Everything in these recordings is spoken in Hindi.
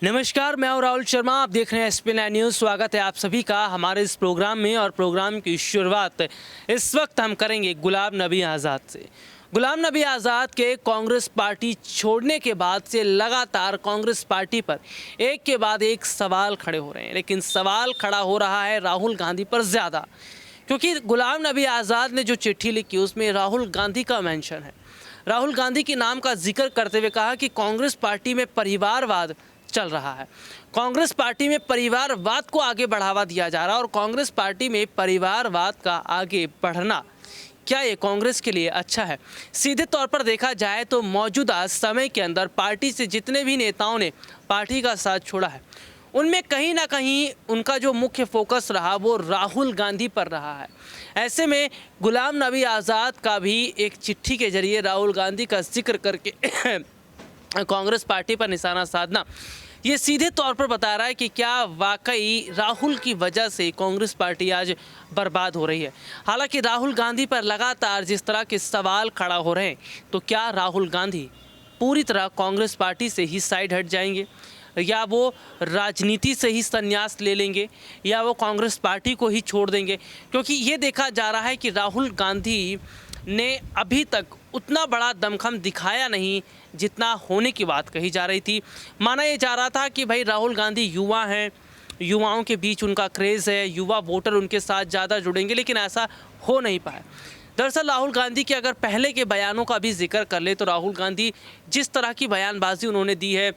नमस्कार, मैं हूं राहुल शर्मा। आप देख रहे हैं SP9 न्यूज़। स्वागत है आप सभी का हमारे इस प्रोग्राम में। और प्रोग्राम की शुरुआत इस वक्त हम करेंगे गुलाम नबी आज़ाद से। गुलाम नबी आज़ाद के कांग्रेस पार्टी छोड़ने के बाद से लगातार कांग्रेस पार्टी पर एक के बाद एक सवाल खड़े हो रहे हैं, लेकिन सवाल खड़ा हो रहा है राहुल गांधी पर ज़्यादा, क्योंकि गुलाम नबी आज़ाद ने जो चिट्ठी लिखी उसमें राहुल गांधी का मेंशन है। राहुल गांधी के नाम का जिक्र करते हुए कहा कि कांग्रेस पार्टी में परिवारवाद चल रहा है, कांग्रेस पार्टी में परिवारवाद को आगे बढ़ावा दिया जा रहा है। और कांग्रेस पार्टी में परिवारवाद का आगे बढ़ना क्या ये कांग्रेस के लिए अच्छा है? सीधे तौर पर देखा जाए तो मौजूदा समय के अंदर पार्टी से जितने भी नेताओं ने पार्टी का साथ छोड़ा है, उनमें कहीं ना कहीं उनका जो मुख्य फोकस रहा वो राहुल गांधी पर रहा है। ऐसे में गुलाम नबी आज़ाद का भी एक चिट्ठी के जरिए राहुल गांधी का जिक्र करके कांग्रेस पार्टी पर निशाना साधना ये सीधे तौर पर बता रहा है कि क्या वाकई राहुल की वजह से कांग्रेस पार्टी आज बर्बाद हो रही है। हालांकि राहुल गांधी पर लगातार जिस तरह के सवाल खड़ा हो रहे हैं, तो क्या राहुल गांधी पूरी तरह कांग्रेस पार्टी से ही साइड हट जाएंगे, या वो राजनीति से ही संन्यास ले लेंगे, या वो कांग्रेस पार्टी को ही छोड़ देंगे? क्योंकि ये देखा जा रहा है कि राहुल गांधी ने अभी तक उतना बड़ा दमखम दिखाया नहीं जितना होने की बात कही जा रही थी। माना ये जा रहा था कि भाई राहुल गांधी युवा हैं, युवाओं के बीच उनका क्रेज़ है, युवा वोटर उनके साथ ज़्यादा जुड़ेंगे, लेकिन ऐसा हो नहीं पाया। दरअसल राहुल गांधी के अगर पहले के बयानों का भी जिक्र कर ले तो राहुल गांधी जिस तरह की बयानबाजी उन्होंने दी है,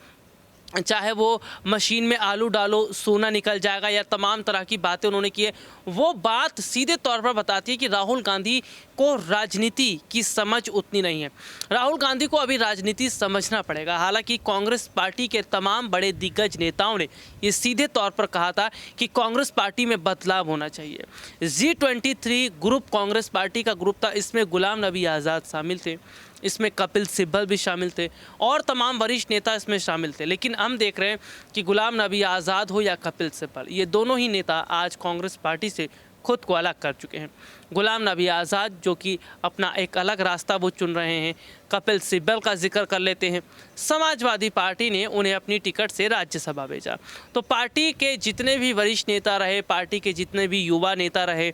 चाहे वो मशीन में आलू डालो सोना निकल जाएगा, या तमाम तरह की बातें उन्होंने की है, वो बात सीधे तौर पर बताती है कि राहुल गांधी को राजनीति की समझ उतनी नहीं है। राहुल गांधी को अभी राजनीति समझना पड़ेगा। हालांकि कांग्रेस पार्टी के तमाम बड़े दिग्गज नेताओं ने ये सीधे तौर पर कहा था कि कांग्रेस पार्टी में बदलाव होना चाहिए। G23 ग्रुप कांग्रेस पार्टी का ग्रुप था, इसमें गुलाम नबी आज़ाद शामिल थे, इसमें कपिल सिब्बल भी शामिल थे और तमाम वरिष्ठ नेता इसमें शामिल थे। लेकिन हम देख रहे हैं कि गुलाम नबी आज़ाद हो या कपिल सिब्बल, ये दोनों ही नेता आज कांग्रेस पार्टी से खुद को अलग कर चुके हैं। गुलाम नबी आज़ाद जो कि अपना एक अलग रास्ता वो चुन रहे हैं, कपिल सिब्बल का जिक्र कर लेते हैं। समाजवादी पार्टी ने उन्हें अपनी टिकट से राज्यसभा भेजा। तो पार्टी के जितने भी वरिष्ठ नेता रहे, पार्टी के जितने भी युवा नेता रहे,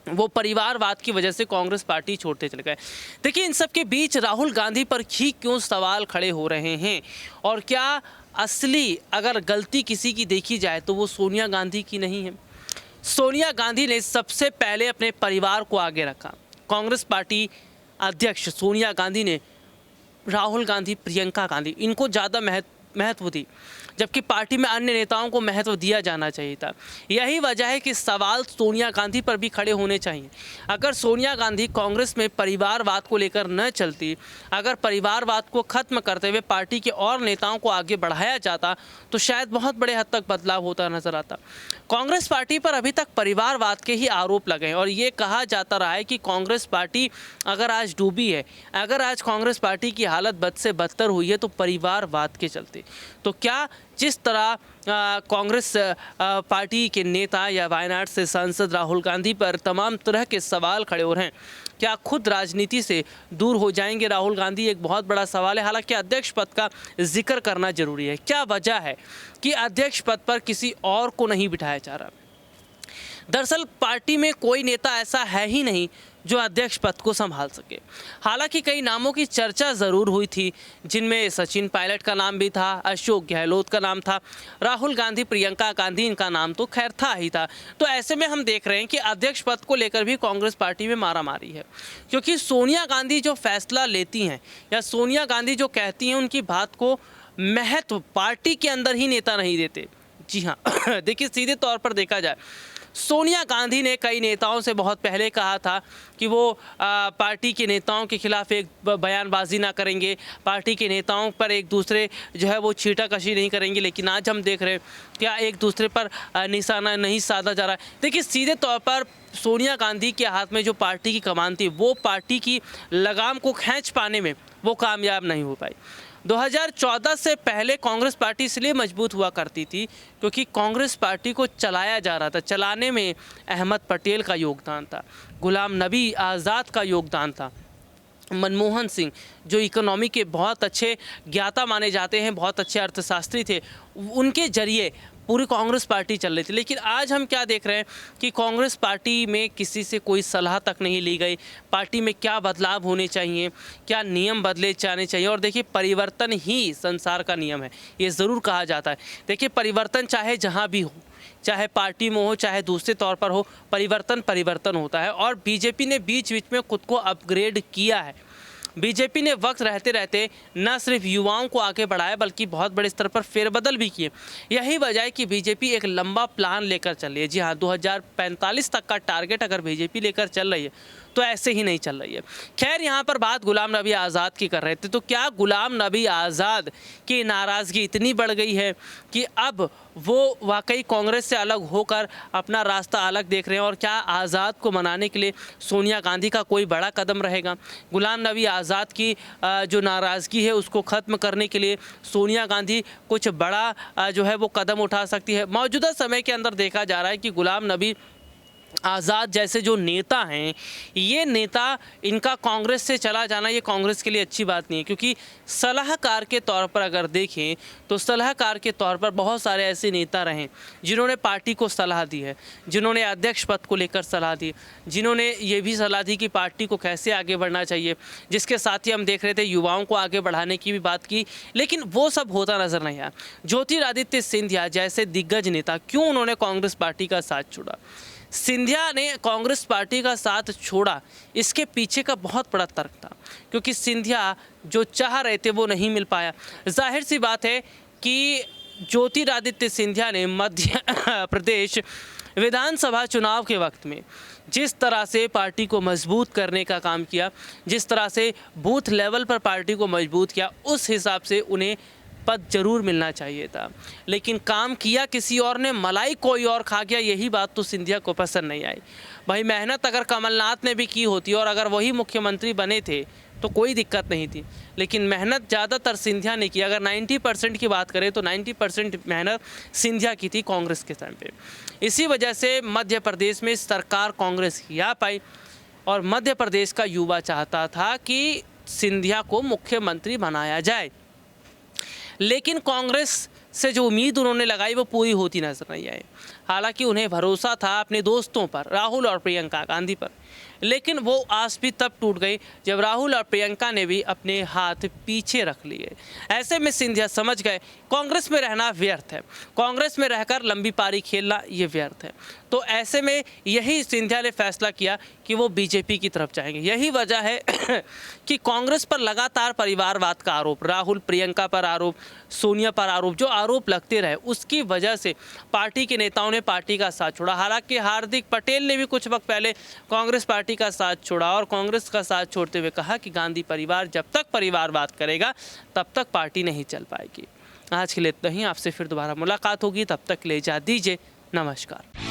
वो परिवारवाद की वजह से कांग्रेस पार्टी छोड़ते चले गए। देखिए, इन सब के बीच राहुल गांधी पर ही क्यों सवाल खड़े हो रहे हैं, और क्या असली अगर गलती किसी की देखी जाए तो वो सोनिया गांधी की नहीं है? सोनिया गांधी ने सबसे पहले अपने परिवार को आगे रखा। कांग्रेस पार्टी अध्यक्ष सोनिया गांधी ने राहुल गांधी, प्रियंका गांधी, इनको ज़्यादा महत्व दी, जबकि पार्टी में अन्य नेताओं को महत्व दिया जाना चाहिए था। यही वजह है कि सवाल सोनिया गांधी पर भी खड़े होने चाहिए। अगर सोनिया गांधी कांग्रेस में परिवारवाद को लेकर न चलती, अगर परिवारवाद को खत्म करते हुए पार्टी के और नेताओं को आगे बढ़ाया जाता, तो शायद बहुत बड़े हद तक बदलाव होता नजर आता। कांग्रेस पार्टी पर अभी तक परिवारवाद के ही आरोप लगे हैं, और ये कहा जाता रहा है कि कांग्रेस पार्टी अगर आज डूबी है, अगर आज कांग्रेस पार्टी की हालत बद से बदतर हुई है, तो परिवारवाद के चलते। तो क्या जिस तरह कांग्रेस पार्टी के नेता या वायनाड से सांसद राहुल गांधी पर तमाम तरह के सवाल खड़े हो रहे हैं, क्या खुद राजनीति से दूर हो जाएंगे राहुल गांधी? एक बहुत बड़ा सवाल है। हालांकि अध्यक्ष पद का जिक्र करना जरूरी है। क्या वजह है कि अध्यक्ष पद पर किसी और को नहीं बिठाया जा रहा? दरअसल पार्टी में कोई नेता ऐसा है ही नहीं जो अध्यक्ष पद को संभाल सके। हालांकि कई नामों की चर्चा ज़रूर हुई थी, जिनमें सचिन पायलट का नाम भी था, अशोक गहलोत का नाम था, राहुल गांधी, प्रियंका गांधी, इनका नाम तो खैर था ही था। तो ऐसे में हम देख रहे हैं कि अध्यक्ष पद को लेकर भी कांग्रेस पार्टी में मारामारी है, क्योंकि सोनिया गांधी जो फैसला लेती हैं या सोनिया गांधी जो कहती हैं, उनकी बात को महत्व पार्टी के अंदर ही नेता नहीं देते। जी हाँ, देखिए, सीधे तौर पर देखा जाए, सोनिया गांधी ने कई नेताओं से बहुत पहले कहा था कि वो पार्टी के नेताओं के खिलाफ एक बयानबाजी ना करेंगे, पार्टी के नेताओं पर एक दूसरे जो है वो छींटाकशी नहीं करेंगे। लेकिन आज हम देख रहे हैं क्या एक दूसरे पर निशाना नहीं साधा जा रहा है। देखिए, सीधे तौर पर सोनिया गांधी के हाथ में जो पार्टी की कमान थी, वो पार्टी की लगाम को खींच पाने में वो कामयाब नहीं हो पाई। 2014 से पहले कांग्रेस पार्टी इसलिए मजबूत हुआ करती थी क्योंकि कांग्रेस पार्टी को चलाया जा रहा था। चलाने में अहमद पटेल का योगदान था, गुलाम नबी आज़ाद का योगदान था। मनमोहन सिंह जो इकोनॉमी के बहुत अच्छे ज्ञाता माने जाते हैं, बहुत अच्छे अर्थशास्त्री थे, उनके जरिए पूरी कांग्रेस पार्टी चल रही थी। लेकिन आज हम क्या देख रहे हैं कि कांग्रेस पार्टी में किसी से कोई सलाह तक नहीं ली गई, पार्टी में क्या बदलाव होने चाहिए, क्या नियम बदले जाने चाहिए। और देखिए, परिवर्तन ही संसार का नियम है, ये ज़रूर कहा जाता है। देखिए, परिवर्तन चाहे जहाँ भी हो, चाहे पार्टी में हो, चाहे दूसरे तौर पर हो, परिवर्तन परिवर्तन होता है। और बीजेपी ने बीच बीच में खुद को अपग्रेड किया है। बीजेपी ने वक्त रहते रहते न सिर्फ युवाओं को आगे बढ़ाया बल्कि बहुत बड़े स्तर पर फेरबदल भी किए। यही वजह है कि बीजेपी एक लंबा प्लान लेकर चल रही है। जी हाँ, 2045 तक का टारगेट अगर बीजेपी लेकर चल रही है तो ऐसे ही नहीं चल रही है। खैर, यहाँ पर बात गुलाम नबी आज़ाद की कर रहे थे, तो क्या गुलाम नबी आज़ाद की नाराज़गी इतनी बढ़ गई है कि अब वो वाकई कांग्रेस से अलग होकर अपना रास्ता अलग देख रहे हैं? और क्या आज़ाद को मनाने के लिए सोनिया गांधी का कोई बड़ा कदम रहेगा? गुलाम नबी आज़ाद की जो नाराज़गी है उसको ख़त्म करने के लिए सोनिया गांधी कुछ बड़ा जो है वो कदम उठा सकती है? मौजूदा समय के अंदर देखा जा रहा है कि गुलाम नबी आज़ाद जैसे जो नेता हैं, ये नेता, इनका कांग्रेस से चला जाना ये कांग्रेस के लिए अच्छी बात नहीं है। क्योंकि सलाहकार के तौर पर अगर देखें तो सलाहकार के तौर पर बहुत सारे ऐसे नेता रहे जिन्होंने पार्टी को सलाह दी है, जिन्होंने अध्यक्ष पद को लेकर सलाह दी, जिन्होंने ये भी सलाह दी कि पार्टी को कैसे आगे बढ़ना चाहिए। जिसके साथ ही हम देख रहे थे युवाओं को आगे बढ़ाने की भी बात की, लेकिन वो सब होता नज़र नहीं आया। ज्योतिरादित्य सिंधिया जैसे दिग्गज नेता, क्यों उन्होंने कांग्रेस पार्टी का साथ छोड़ा? सिंधिया ने कांग्रेस पार्टी का साथ छोड़ा, इसके पीछे का बहुत बड़ा तर्क था, क्योंकि सिंधिया जो चाह रहे थे वो नहीं मिल पाया। जाहिर सी बात है कि ज्योतिरादित्य सिंधिया ने मध्य प्रदेश विधानसभा चुनाव के वक्त में जिस तरह से पार्टी को मजबूत करने का काम किया, जिस तरह से बूथ लेवल पर पार्टी को मजबूत किया, उस हिसाब से उन्हें पद जरूर मिलना चाहिए था। लेकिन काम किया किसी और ने, मलाई कोई और खा गया। यही बात तो सिंधिया को पसंद नहीं आई। भाई, मेहनत अगर कमलनाथ ने भी की होती और अगर वही मुख्यमंत्री बने थे तो कोई दिक्कत नहीं थी, लेकिन मेहनत ज़्यादातर सिंधिया ने की। अगर 90% की बात करें तो 90% मेहनत सिंधिया की थी कांग्रेस के टाइम पे। इसी वजह से मध्य प्रदेश में सरकार कांग्रेस की आ पाई और मध्य प्रदेश का युवा चाहता था कि सिंधिया को मुख्यमंत्री बनाया जाए। लेकिन कांग्रेस से जो उम्मीद उन्होंने लगाई वो पूरी होती नजर नहीं आई। हालांकि उन्हें भरोसा था अपने दोस्तों पर, राहुल और प्रियंका गांधी पर, लेकिन वो आस भी तब टूट गई जब राहुल और प्रियंका ने भी अपने हाथ पीछे रख लिए। ऐसे में सिंधिया समझ गए कांग्रेस में रहना व्यर्थ है, कांग्रेस में रहकर लंबी पारी खेलना ये व्यर्थ है। तो ऐसे में यही सिंधिया ने फैसला किया कि वो बीजेपी की तरफ जाएंगे। यही वजह है कि कांग्रेस पर लगातार परिवारवाद का आरोप, राहुल प्रियंका पर आरोप, सोनिया पर आरोप, जो आरोप लगते रहे, उसकी वजह से पार्टी के नेताओं ने पार्टी का साथ छोड़ा। हालांकि हार्दिक पटेल ने भी कुछ वक्त पहले कांग्रेस पार्टी का साथ छोड़ा और कांग्रेस का साथ छोड़ते हुए कहा कि गांधी परिवार जब तक परिवारवाद करेगा तब तक पार्टी नहीं चल पाएगी। आज के लिए इतना ही, आपसे फिर दोबारा मुलाकात होगी, तब तक ले जा दीजिए, नमस्कार।